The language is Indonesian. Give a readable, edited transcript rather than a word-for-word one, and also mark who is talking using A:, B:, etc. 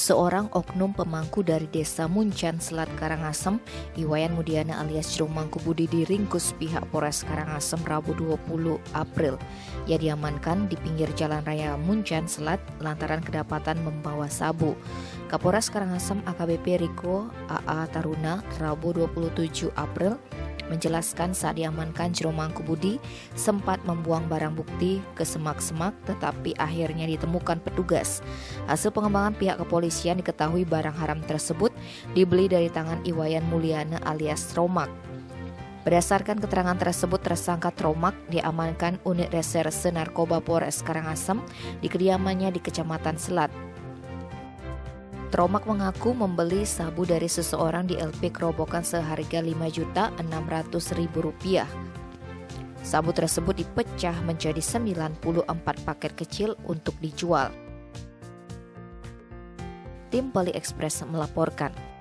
A: Seorang oknum pemangku dari desa Muncan, Selat Karangasem, Iwayan Mudiana alias Jero Mangkubudi diringkus pihak Polres Karangasem Rabu 20 April. Ia diamankan di pinggir Jalan Raya Muncan, Selat lantaran kedapatan membawa sabu. Kapolres Karangasem AKBP Riko AA Taruna Rabu 27 April menjelaskan saat diamankan Jero Mangkubudi sempat membuang barang bukti ke semak-semak tetapi akhirnya ditemukan petugas. Hasil pengembangan pihak kepolisian diketahui barang haram tersebut dibeli dari tangan Iwayan Mulyana alias Tromak. Berdasarkan keterangan tersebut, tersangka Tromak diamankan unit reserse narkoba Polres Karangasem di kediamannya di Kecamatan Selat. Tromak mengaku membeli sabu dari seseorang di LP Kerobokan seharga Rp5.600.000. Sabu tersebut dipecah menjadi 94 paket kecil untuk dijual. Tim Poli Express melaporkan.